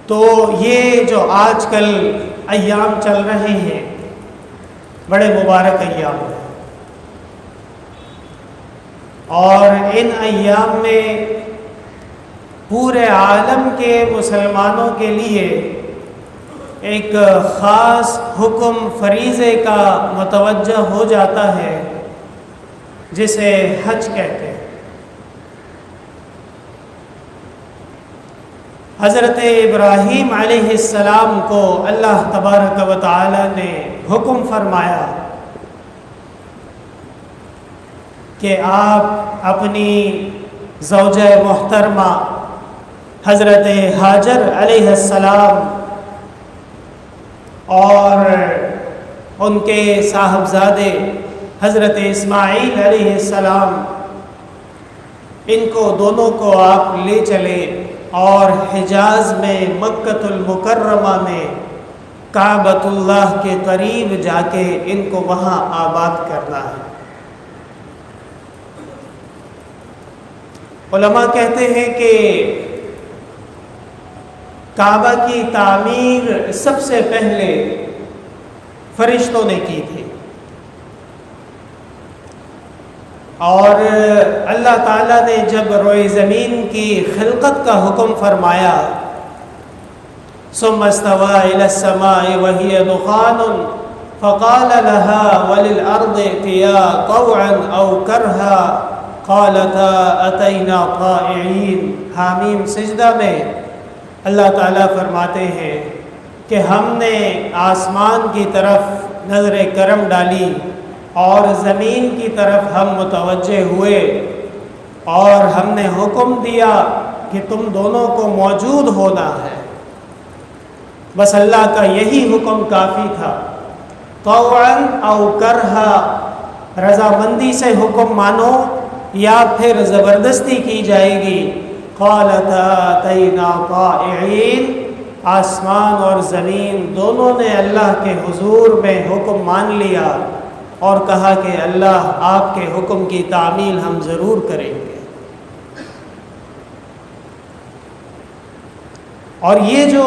تو یہ جو آج کل ایام چل رہے ہیں بڑے مبارک ایام ہیں، اور ان ایام میں پورے عالم کے مسلمانوں کے لیے ایک خاص حکم فریضے کا متوجہ ہو جاتا ہے جسے حج کہتے ہیں۔ حضرت ابراہیم علیہ السلام کو اللہ تبارک و تعالی نے حکم فرمایا کہ آپ اپنی زوجہ محترمہ حضرت ہاجر علیہ السلام اور ان کے صاحبزادے حضرت اسماعیل علیہ السلام، ان کو دونوں کو آپ لے چلے اور حجاز میں مکۃ المکرمہ میں کعبۃ اللہ کے قریب جا کے ان کو وہاں آباد کرنا ہے۔ علماء کہتے ہیں کہ کعبہ کی تعمیر سب سے پہلے فرشتوں نے کی تھی، اور اللہ تعالیٰ نے جب روئے زمین کی خلقت کا حکم فرمایا، ثم استوى إلى السماء وهي دخان فقال لها وللأرض ائتيا طوعا أو كرها قالتا أتينا طائعين۔ حامیم سجدہ میں اللہ تعالیٰ فرماتے ہیں کہ ہم نے آسمان کی طرف نظر کرم ڈالی اور زمین کی طرف ہم متوجہ ہوئے، اور ہم نے حکم دیا کہ تم دونوں کو موجود ہونا ہے۔ بس اللہ کا یہی حکم کافی تھا، طوعا او کرہا، رضامندی سے حکم مانو یا پھر زبردستی کی جائے گی۔ قالتا اتینا طائعین، آسمان اور زمین دونوں نے اللہ کے حضور میں حکم مان لیا اور کہا کہ اللہ آپ کے حکم کی تعمیل ہم ضرور کریں گے۔ اور یہ جو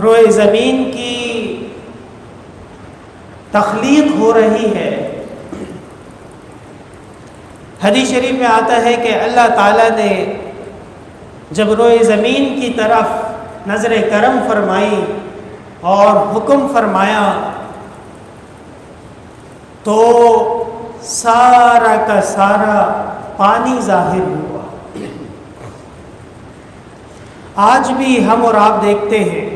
روئے زمین کی تخلیق ہو رہی ہے، حدیث شریف میں آتا ہے کہ اللہ تعالیٰ نے جب روئے زمین کی طرف نظر کرم فرمائی اور حکم فرمایا تو سارا کا سارا پانی ظاہر ہوا۔ آج بھی ہم اور آپ دیکھتے ہیں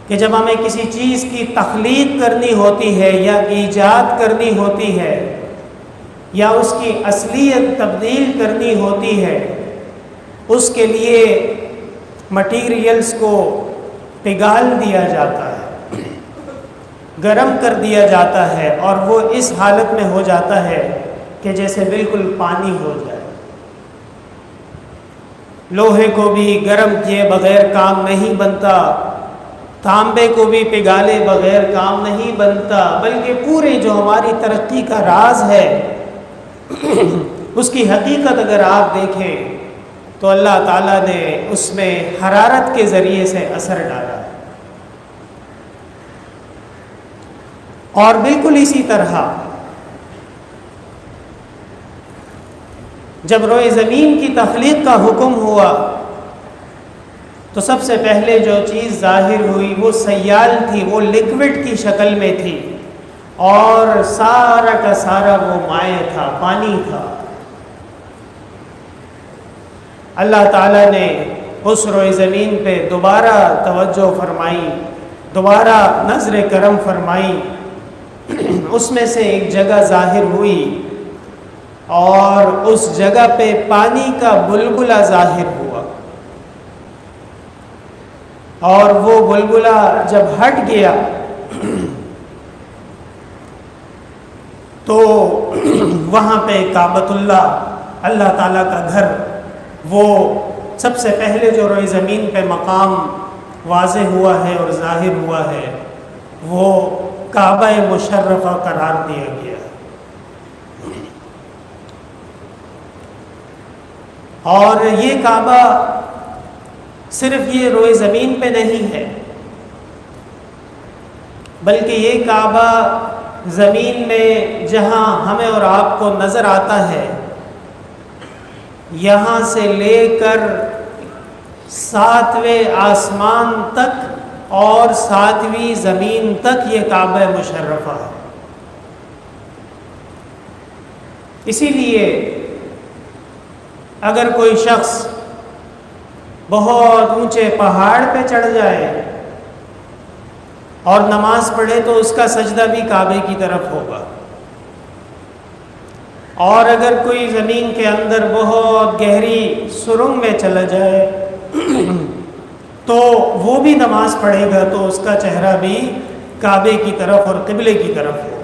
کہ جب ہمیں کسی چیز کی تخلیق کرنی ہوتی ہے یا ایجاد کرنی ہوتی ہے یا اس کی اصلیت تبدیل کرنی ہوتی ہے، اس کے لیے مٹیریلز کو پگھال دیا جاتا ہے، گرم کر دیا جاتا ہے، اور وہ اس حالت میں ہو جاتا ہے کہ جیسے بالکل پانی ہو جائے۔ لوہے کو بھی گرم کیے بغیر کام نہیں بنتا، تانبے کو بھی پگھالے بغیر کام نہیں بنتا، بلکہ پورے جو ہماری ترقی کا راز ہے اس کی حقیقت اگر آپ دیکھیں تو اللہ تعالیٰ نے اس میں حرارت کے ذریعے سے اثر ڈالا ہے۔ اور بالکل اسی طرح جب روئے زمین کی تخلیق کا حکم ہوا تو سب سے پہلے جو چیز ظاہر ہوئی وہ سیال تھی، وہ لکوڈ کی شکل میں تھی، اور سارا کا سارا وہ مائع تھا، پانی تھا۔ اللہ تعالیٰ نے اس روئے زمین پہ دوبارہ توجہ فرمائی، دوبارہ نظر کرم فرمائی، اس میں سے ایک جگہ ظاہر ہوئی اور اس جگہ پہ پانی کا بلبلہ ظاہر ہوا، اور وہ بلبلہ جب ہٹ گیا تو وہاں پہ کعبۃ اللہ، اللہ تعالیٰ کا گھر، وہ سب سے پہلے جو روئے زمین پہ مقام واضح ہوا ہے اور ظاہر ہوا ہے وہ کعبہ مشرفہ قرار دیا گیا۔ اور یہ کعبہ صرف یہ روئے زمین پہ نہیں ہے، بلکہ یہ کعبہ زمین میں جہاں ہمیں اور آپ کو نظر آتا ہے، یہاں سے لے کر 7ویں آسمان تک اور 7ویں زمین تک یہ کعبہ مشرفہ ہے۔ اسی لیے اگر کوئی شخص بہت اونچے پہاڑ پہ چڑھ جائے اور نماز پڑھے تو اس کا سجدہ بھی کعبے کی طرف ہوگا، اور اگر کوئی زمین کے اندر بہت گہری سرنگ میں چلا جائے تو وہ بھی نماز پڑھے گا تو اس کا چہرہ بھی کعبے کی طرف اور قبلے کی طرف ہوگا۔